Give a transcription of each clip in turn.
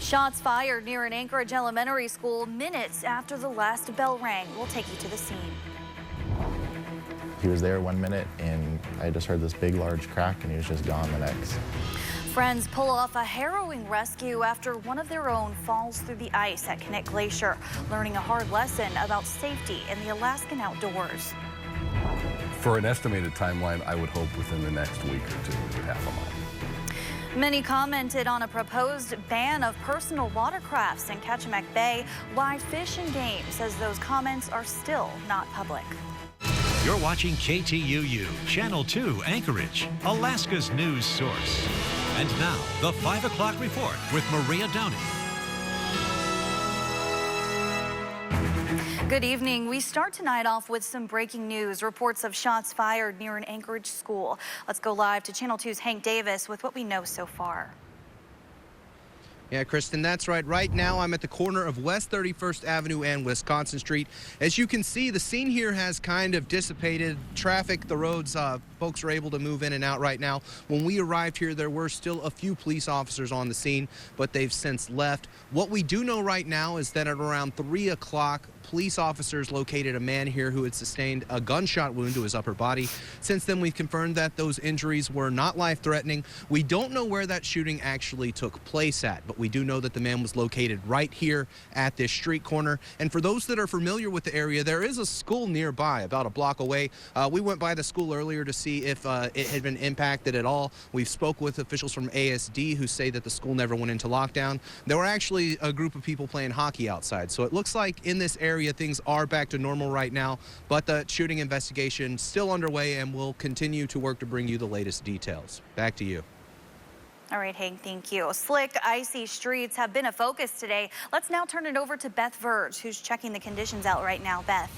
Shots fired near an Anchorage elementary school minutes after the last bell rang. We'll take you to the scene. He was there 1 minute and I just heard this big, large crack and he was just gone the next. Friends pull off a harrowing rescue after one of their own falls through the ice at Knik Glacier, learning a hard lesson about safety in the Alaskan outdoors. For an estimated timeline, I would hope within the next week or two, half a mile. Many commented on a proposed ban of personal watercrafts in Kachemak Bay. Live Fish and Game says those comments are still not public. You're watching KTUU, Channel 2, Anchorage, Alaska's news source. And now, the 5 o'clock report with Maria Downey. Good evening. We start tonight off with some breaking news. Reports of shots fired near an Anchorage school. Let's go live to Channel 2's Hank Davis with what we know so far. Yeah, Kristen, that's right. Right now, I'm at the corner of West 31st Avenue and Wisconsin Street. As you can see, the scene here has kind of dissipated. Traffic, the roads, folks are able to move in and out right now. When we arrived here, there were still a few police officers on the scene, but they've since left. What we do know right now is that at around 3 o'clock, police officers located a man here who had sustained a gunshot wound to his upper body. Since then, we've confirmed that those injuries were not life-threatening. We don't know where that shooting actually took place at, but we do know that the man was located right here at this street corner. And for those that are familiar with the area, there is a school nearby, about a block away. We went by the school earlier to see if it had been impacted at all. We've spoke with officials from ASD who say that the school never went into lockdown. There were actually a group of people playing hockey outside, so it looks like in this area things are back to normal right now, but the shooting investigation still underway, and we'll continue to work to bring you the latest details. Back to you. All right, Hank, thank you. Slick, icy streets have been a focus today. Let's now turn it over to Beth Verge, who's checking the conditions out right now. Beth.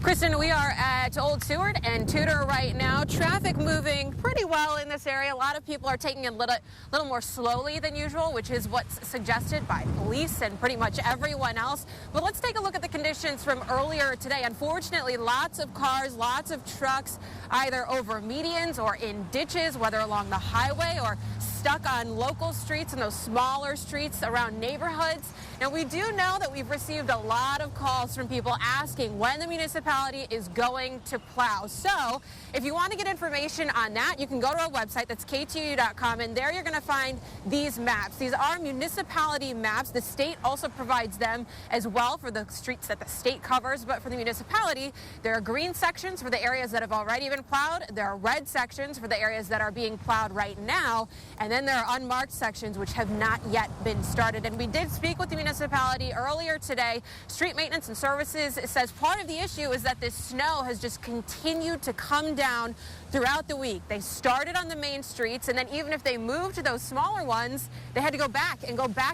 Kristen, we are at Old Seward and Tudor right now. Traffic moving pretty well in this area. A lot of people are taking it a little more slowly than usual, which is what's suggested by police and pretty much everyone else. But let's take a look at the conditions from earlier today. Unfortunately, lots of cars, lots of trucks, either over medians or in ditches, whether along the highway or stuck on local streets and those smaller streets around neighborhoods. Now, we do know that we've received a lot of calls from people asking when the municipality is going to plow. So if you want to get information on that, you can go to our website. That's KTUU.com, and there you're going to find these maps. These are municipality maps. The state also provides them as well for the streets that the state covers, but for the municipality, there are green sections for the areas that have already been plowed. There are red sections for the areas that are being plowed right now, and then there are unmarked sections which have not yet been started. And we did speak with the municipality earlier today. Street Maintenance and Services says part of the issue is that this snow has just continued to come down throughout the week. They started on the main streets, and then even if they moved to those smaller ones, they had to go back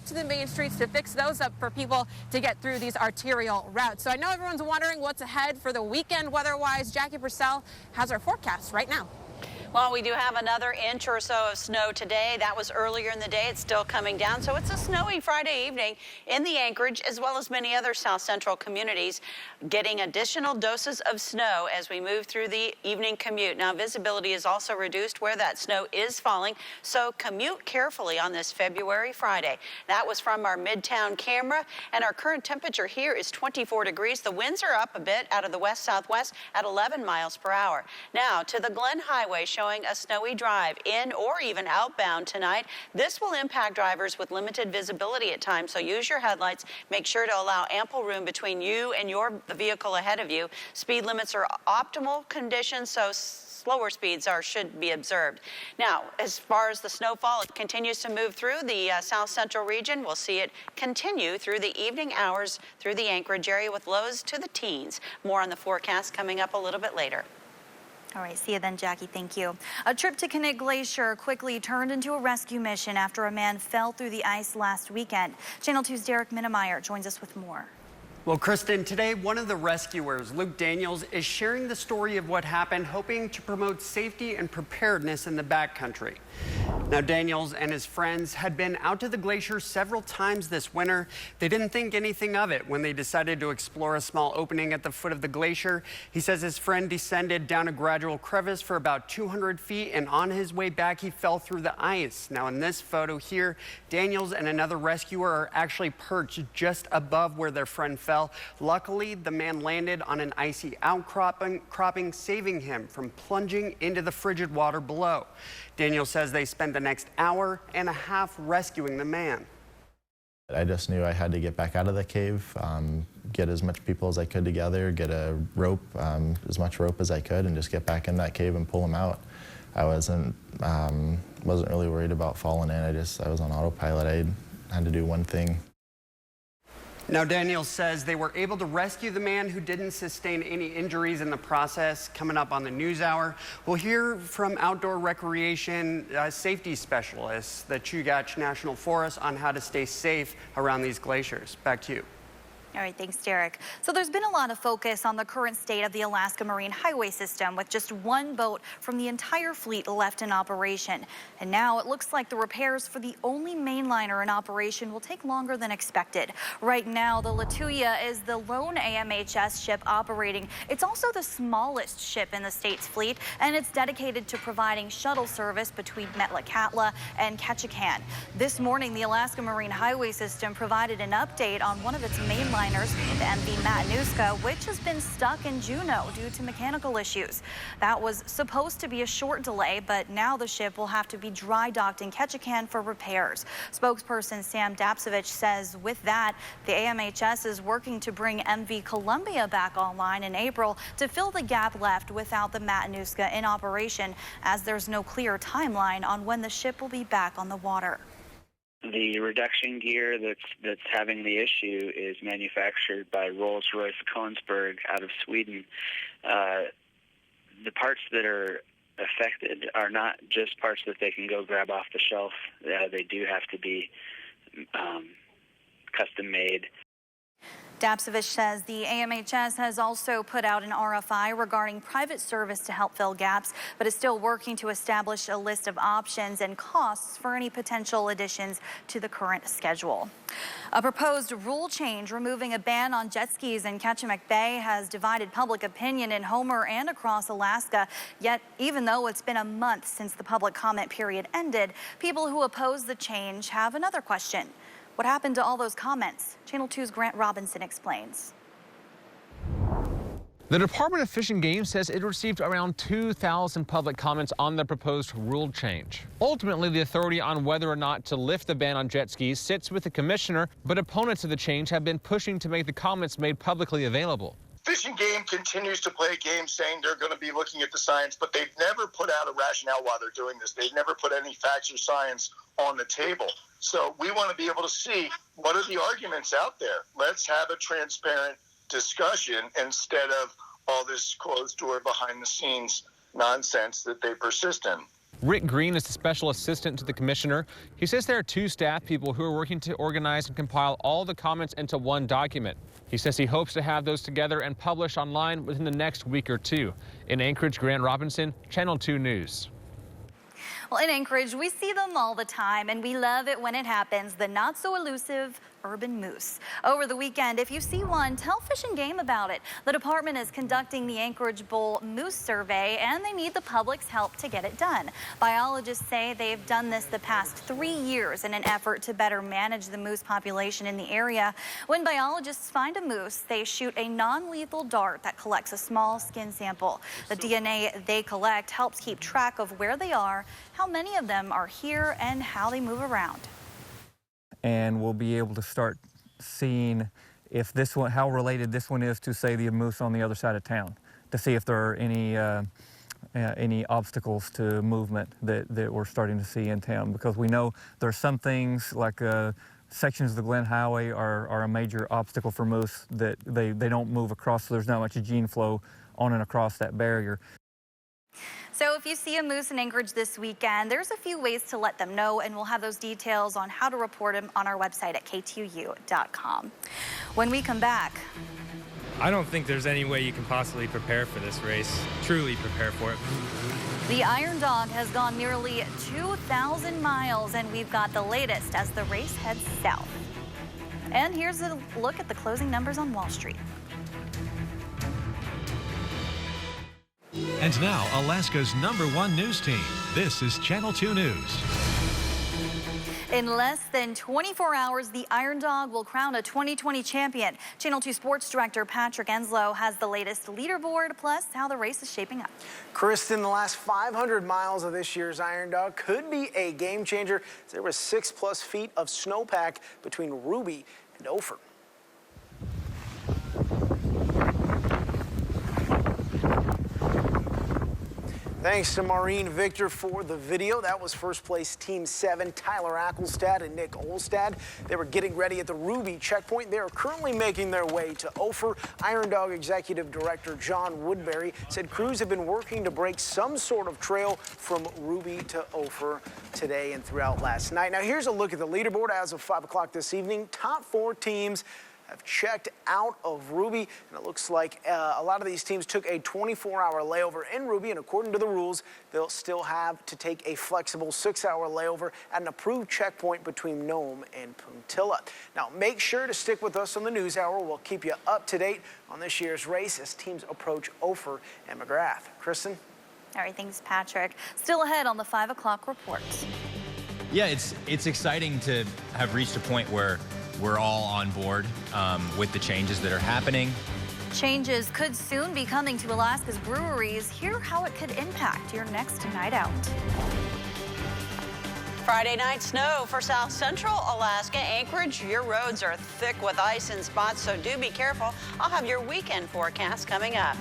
to the main streets to fix those up for people to get through these arterial routes. So I know everyone's wondering what's ahead for the weekend weather-wise. Jackie Purcell has our forecast right now. Well, we do have another inch or so of snow today. That was earlier in the day. It's still coming down. So it's a snowy Friday evening in the Anchorage, as well as many other South Central communities, getting additional doses of snow as we move through the evening commute. Now, visibility is also reduced where that snow is falling, so commute carefully on this February Friday. That was from our Midtown camera, and our current temperature here is 24 degrees. The winds are up a bit out of the west-southwest at 11 miles per hour. Now, to the Glen Highway, showing a snowy drive in or even outbound tonight. This will impact drivers with limited visibility at times, so use your headlights. Make sure to allow ample room between you and the vehicle ahead of you. Speed limits are optimal conditions, so slower speeds should be observed. Now, as far as the snowfall, it continues to move through the South Central region. We'll see it continue through the evening hours through the Anchorage area with lows to the teens. More on the forecast coming up a little bit later. All right, see you then, Jackie. Thank you. A trip to Knik Glacier quickly turned into a rescue mission after a man fell through the ice last weekend. Channel 2's Derek Minnemeyer joins us with more. Well, Kristen, today one of the rescuers, Luke Daniels, is sharing the story of what happened, hoping to promote safety and preparedness in the backcountry. Now, Daniels and his friends had been out to the glacier several times this winter. They didn't think anything of it when they decided to explore a small opening at the foot of the glacier. He says his friend descended down a gradual crevice for about 200 feet, and on his way back, he fell through the ice. Now, in this photo here, Daniels and another rescuer are actually perched just above where their friend fell. Luckily, the man landed on an icy outcropping, saving him from plunging into the frigid water below. Daniel says they spent the next hour and a half rescuing the man. I just knew I had to get back out of the cave, get as much people as I could together, get a rope, as much rope as I could, and just get back in that cave and pull him out. I wasn't really worried about falling in. I was on autopilot. I had to do one thing. Now, Daniel says they were able to rescue the man who didn't sustain any injuries in the process. Coming up on the NewsHour, we'll hear from outdoor recreation safety specialists, the Chugach National Forest, on how to stay safe around these glaciers. Back to you. All right, thanks, Derek. So there's been a lot of focus on the current state of the Alaska Marine Highway System, with just one boat from the entire fleet left in operation. And now it looks like the repairs for the only mainliner in operation will take longer than expected. Right now, the Lituya is the lone AMHS ship operating. It's also the smallest ship in the state's fleet, and it's dedicated to providing shuttle service between Metlakatla and Ketchikan. This morning, the Alaska Marine Highway System provided an update on one of its mainliners, the MV Matanuska, which has been stuck in Juneau due to mechanical issues. That was supposed to be a short delay, but now the ship will have to be dry docked in Ketchikan for repairs. Spokesperson Sam Dapsevich says with that, the AMHS is working to bring MV Columbia back online in April to fill the gap left without the Matanuska in operation, as there's no clear timeline on when the ship will be back on the water. The reduction gear that's having the issue is manufactured by Rolls-Royce Kongsberg out of Sweden. The parts that are affected are not just parts that they can go grab off the shelf. They do have to be custom made. Dapsevich says the AMHS has also put out an RFI regarding private service to help fill gaps, but is still working to establish a list of options and costs for any potential additions to the current schedule. A proposed rule change removing a ban on jet skis in Ketchikan Bay has divided public opinion in Homer and across Alaska. Yet, even though it's been a month since the public comment period ended, people who oppose the change have another question. What happened to all those comments? Channel 2's Grant Robinson explains. The Department of Fish and Game says it received around 2,000 public comments on the proposed rule change. Ultimately, the authority on whether or not to lift the ban on jet skis sits with the commissioner, but opponents of the change have been pushing to make the comments made publicly available. Fish and Game continues to play a game saying they're going to be looking at the science, but they've never put out a rationale why they're doing this. They've never put any facts or science on the table. So we want to be able to see what are the arguments out there. Let's have a transparent discussion instead of all this closed door behind the scenes nonsense that they persist in. Rick Green is the special assistant to the commissioner. He says there are 2 staff people who are working to organize and compile all the comments into one document. He says he hopes to have those together and publish online within the next week or 2. In Anchorage, Grant Robinson, Channel 2 News. Well, in Anchorage, we see them all the time, and we love it when it happens. The not-so-elusive urban moose. Over the weekend, if you see one, tell Fish and Game about it. The department is conducting the Anchorage Bowl Moose Survey, and they need the public's help to get it done. Biologists say they've done this the past 3 years in an effort to better manage the moose population in the area. When biologists find a moose, they shoot a non-lethal dart that collects a small skin sample. The DNA they collect helps keep track of where they are, how many of them are here, and how they move around. And we'll be able to start seeing if this one, how related this one is to, say, the moose on the other side of town, to see if there are any obstacles to movement that we're starting to see in town. Because we know there are some things like sections of the Glen Highway are a major obstacle for moose, that they don't move across, so there's not much gene flow on and across that barrier. So if you see a moose in Anchorage this weekend, there's a few ways to let them know, and we'll have those details on how to report them on our website at KTUU.com. When we come back, I don't think there's any way you can possibly prepare for this race, truly prepare for it. The Iron Dog has gone nearly 2,000 miles, and we've got the latest as the race heads south. And here's a look at the closing numbers on Wall Street. And now, Alaska's #1 news team. This is Channel 2 News. In less than 24 hours, the Iron Dog will crown a 2020 champion. Channel 2 Sports Director Patrick Enslow has the latest leaderboard, plus how the race is shaping up. Kristen, the last 500 miles of this year's Iron Dog could be a game changer. There was 6+ feet of snowpack between Ruby and Ophir. Thanks to Maureen Victor for the video. That was first place Team 7, Tyler Ackelstad and Nick Olstad. They were getting ready at the Ruby checkpoint. They are currently making their way to Ophir. Iron Dog Executive Director John Woodbury said crews have been working to break some sort of trail from Ruby to Ophir today and throughout last night. Now here's a look at the leaderboard as of 5 o'clock this evening. Top 4 teams have checked out of Ruby, and it looks like a lot of these teams took a 24-hour layover in Ruby, and according to the rules, they'll still have to take a flexible 6-hour layover at an approved checkpoint between Nome and Puntilla. Now, make sure to stick with us on the News Hour. We'll keep you up to date on this year's race as teams approach Ophir and McGrath. Kristen? All right, thanks, Patrick. Still ahead on the 5 o'clock report. Yeah, it's exciting to have reached a point where we're all on board with the changes that are happening. Changes could soon be coming to Alaska's breweries. Hear how it could impact your next night out. Friday night snow for South Central Alaska. Anchorage, your roads are thick with ice in spots, so do be careful. I'll have your weekend forecast coming up.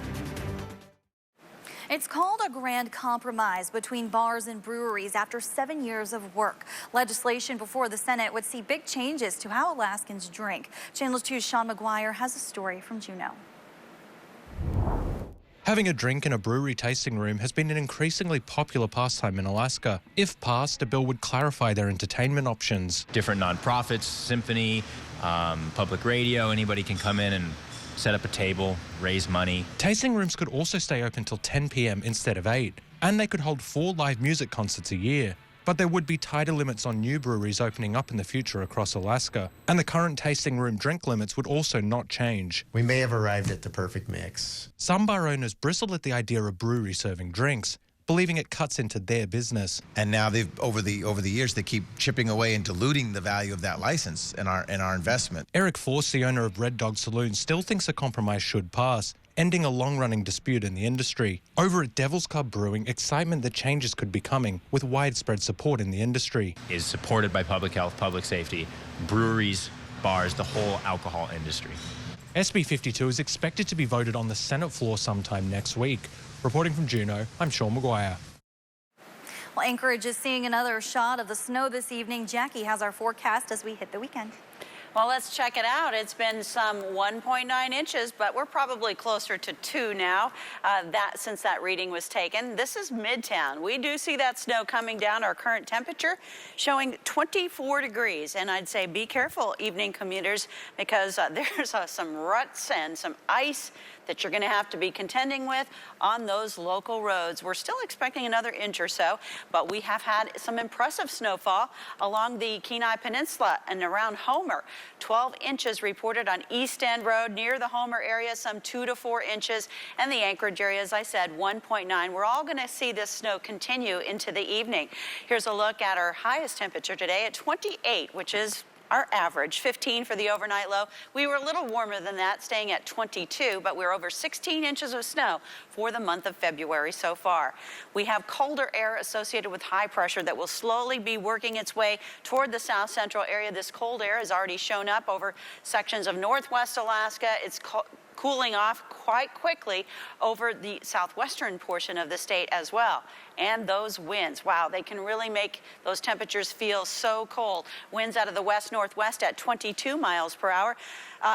It's called a grand compromise between bars and breweries after 7 years of work. Legislation before the Senate would see big changes to how Alaskans drink. Channel 2's Sean McGuire has a story from Juneau. Having a drink in a brewery tasting room has been an increasingly popular pastime in Alaska. If passed, a bill would clarify their entertainment options. Different nonprofits, symphony, public radio, anybody can come in and set up a table, raise money. Tasting rooms could also stay open till 10 p.m. instead of 8, and they could hold 4 live music concerts a year. But there would be tighter limits on new breweries opening up in the future across Alaska, and the current tasting room drink limits would also not change. We may have arrived at the perfect mix. Some bar owners bristle at the idea of brewery serving drinks, believing it cuts into their business. And now they've over the years they keep chipping away and diluting the value of that license and our investment. Eric Force, the owner of Red Dog Saloon, still thinks a compromise should pass, ending a long-running dispute in the industry. Over at Devil's Cub Brewing, excitement that changes could be coming, with widespread support in the industry. Is supported by public health, public safety, breweries, bars, the whole alcohol industry. SB 52 is expected to be voted on the Senate floor sometime next week. Reporting from Juneau, I'm Sean McGuire. Well, Anchorage is seeing another shot of the snow this evening. Jackie has our forecast as we hit the weekend. Well, let's check it out. It's been some 1.9 inches, but we're probably closer to 2 now since that reading was taken. This is Midtown. We do see that snow coming down. Our current temperature showing 24 degrees. And I'd say be careful, evening commuters, because there's some ruts and some ice that you're going to have to be contending with on those local roads. We're still expecting another inch or so, but we have had some impressive snowfall along the Kenai Peninsula and around Homer. 12 inches reported on East End Road near the Homer area, some 2 to 4 inches, and the Anchorage area, as I said, 1.9. We're all going to see this snow continue into the evening. Here's a look at our highest temperature today at 28, which is our average, 15 for the overnight low. We were a little warmer than that, staying at 22, but we're over 16 inches of snow for the month of February so far. We have colder air associated with high pressure that will slowly be working its way toward the south central area. This cold air has already shown up over sections of northwest Alaska. It's cooling off quite quickly over the southwestern portion of the state as well. And those winds, wow, they can really make those temperatures feel so cold. Winds out of the west-northwest at 22 miles per hour.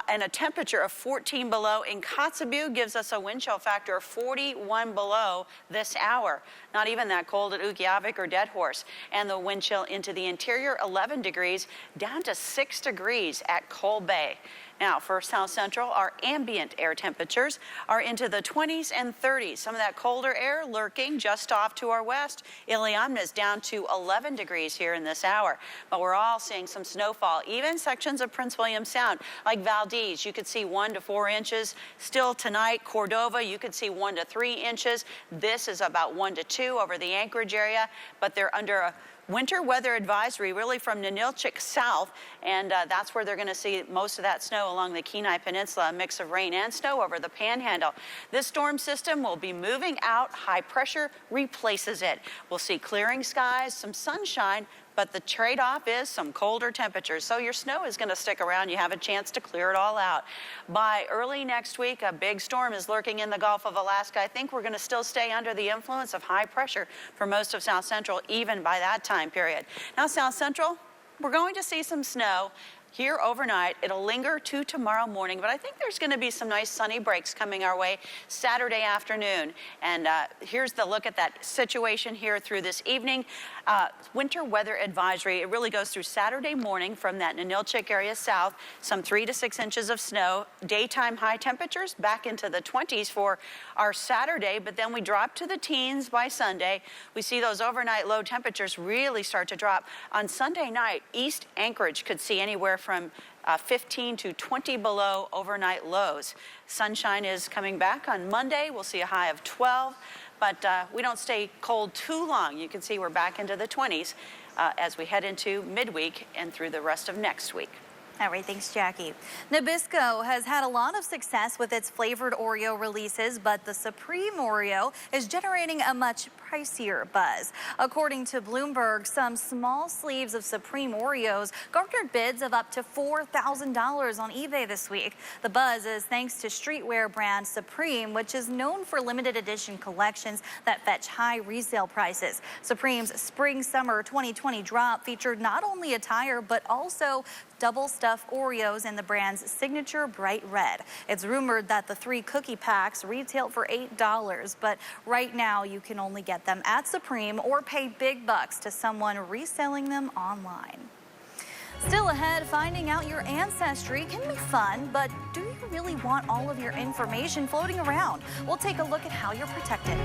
And a temperature of 14 below in Kotzebue gives us a wind chill factor of 41 below this hour. Not even that cold at Utqiagvik or Dead Horse. And the wind chill into the interior, 11 degrees, down to 6 degrees at Coal Bay. Now, for South Central, our ambient air temperatures are into the 20s and 30s. Some of that colder air lurking just off to our west. Iliamna is down to 11 degrees here in this hour. But we're all seeing some snowfall. Even sections of Prince William Sound, like Valdez, you could see 1 to 4 inches. Still tonight, Cordova, you could see 1 to 3 inches. This is about 1 to 2 over the Anchorage area, but they're under a winter weather advisory really from Ninilchik south, and that's where they're going to see most of that snow along the Kenai Peninsula, a mix of rain and snow over the Panhandle. This storm system will be moving out. High pressure replaces it. We'll see clearing skies, some sunshine, but the trade-off is some colder temperatures. So your snow is going to stick around. You have a chance to clear it all out. By early next week, a big storm is lurking in the Gulf of Alaska. I think we're going to still stay under the influence of high pressure for most of South Central, even by that time period. Now, South Central, we're going to see some snow here overnight. It'll linger to tomorrow morning, but I think there's going to be some nice sunny breaks coming our way Saturday afternoon. And here's the look at that situation here through this evening. Winter weather advisory, it really goes through Saturday morning from that Ninilchik area south, some 3 to 6 inches of snow. Daytime high temperatures back into the 20s for our Saturday, but then we drop to the teens by Sunday. We see those overnight low temperatures really start to drop. On Sunday night, East Anchorage could see anywhere from 15 to 20 below overnight lows. Sunshine is coming back on Monday. We'll see a high of 12, but we don't stay cold too long. You can see we're back into the 20s as we head into midweek and through the rest of next week. All right, thanks, Jackie. Nabisco has had a lot of success with its flavored Oreo releases, but the Supreme Oreo is generating a much pricier buzz. According to Bloomberg, some small sleeves of Supreme Oreos garnered bids of up to $4,000 on eBay this week. The buzz is thanks to streetwear brand Supreme, which is known for limited edition collections that fetch high resale prices. Supreme's Spring-Summer 2020 drop featured not only attire, but also double-stuffed Oreos in the brand's signature bright red. It's rumored that the 3 cookie packs retail for $8, but right now you can only get them at Supreme or pay big bucks to someone reselling them online. Still ahead, finding out your ancestry can be fun, but do you really want all of your information floating around? We'll take a look at how you're protected.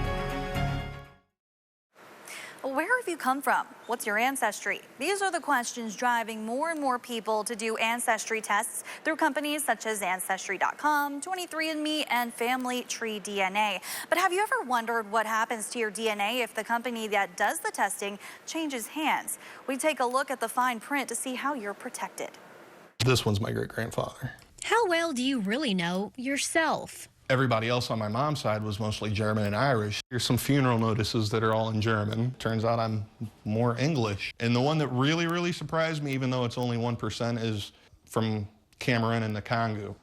Where have you come from? What's your ancestry? These are the questions driving more and more people to do ancestry tests through companies such as Ancestry.com, 23andMe, and Family Tree DNA. But have you ever wondered what happens to your DNA if the company that does the testing changes hands? We take a look at the fine print to see how you're protected. This one's my great-grandfather. How well do you really know yourself? Everybody else on my mom's side was mostly German and Irish. Here's some funeral notices that are all in German. Turns out I'm more English. And the one that really, really surprised me, even though it's only 1%, is from Cameroon and the Congo.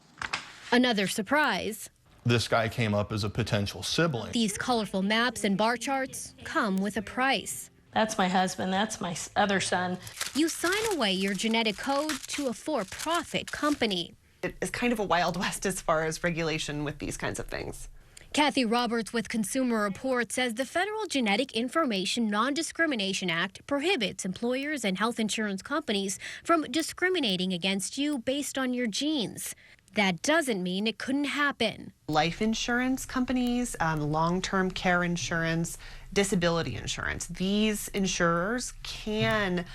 Another surprise. This guy came up as a potential sibling. These colorful maps and bar charts come with a price. That's my husband. That's my other son. You sign away your genetic code to a for-profit company. It is kind of a Wild West as far as regulation with these kinds of things. Kathy Roberts with Consumer Reports says the Federal Genetic Information Non-Discrimination Act prohibits employers and health insurance companies from discriminating against you based on your genes. That doesn't mean it couldn't happen. Life insurance companies, long-term care insurance, disability insurance. These insurers can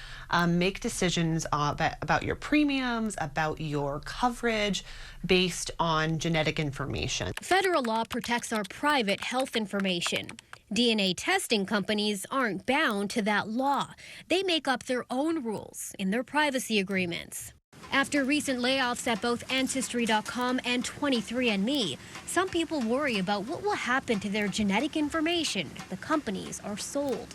make decisions about your premiums, about your coverage based on genetic information. Federal law protects our private health information. DNA testing companies aren't bound to that law. They make up their own rules in their privacy agreements. After recent layoffs at both Ancestry.com and 23andMe, some people worry about what will happen to their genetic information if the companies are sold.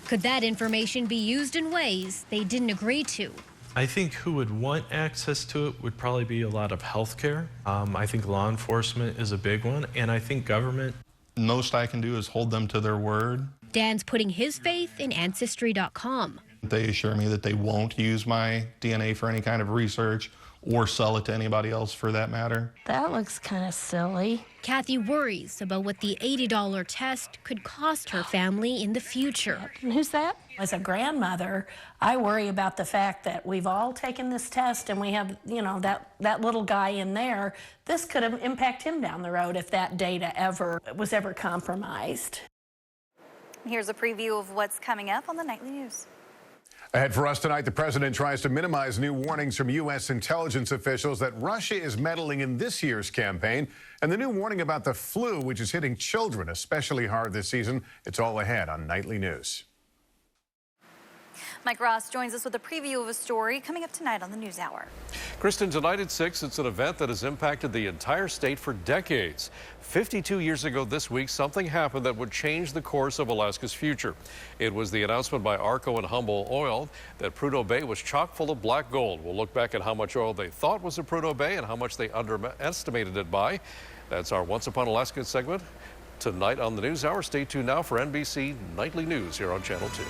Could that information be used in ways they didn't agree to? I think who would want access to it would probably be a lot of healthcare. I think law enforcement is a big one, and I think government. Most I can do is hold them to their word. Dan's putting his faith in Ancestry.com. They assure me that they won't use my DNA for any kind of research or sell it to anybody else for that matter. That looks kind of silly. Kathy worries about what the $80 test could cost her family in the future. And who's that? As a grandmother, I worry about the fact that we've all taken this test and we have, you know, that little guy in there. This could impact him down the road if that data was ever compromised. Here's a preview of what's coming up on the Nightly News. Ahead for us tonight, the president tries to minimize new warnings from U.S. intelligence officials that Russia is meddling in this year's campaign, and the new warning about the flu, which is hitting children especially hard this season. It's all ahead on Nightly News. Mike Ross joins us with a preview of a story coming up tonight on the NewsHour. Kristen, tonight at 6, it's an event that has impacted the entire state for decades. 52 years ago this week, something happened that would change the course of Alaska's future. It was the announcement by ARCO and Humboldt Oil that Prudhoe Bay was chock full of black gold. We'll look back at how much oil they thought was in Prudhoe Bay and how much they underestimated it by. That's our Once Upon Alaska segment tonight on the NewsHour. Stay tuned now for NBC Nightly News here on Channel 2.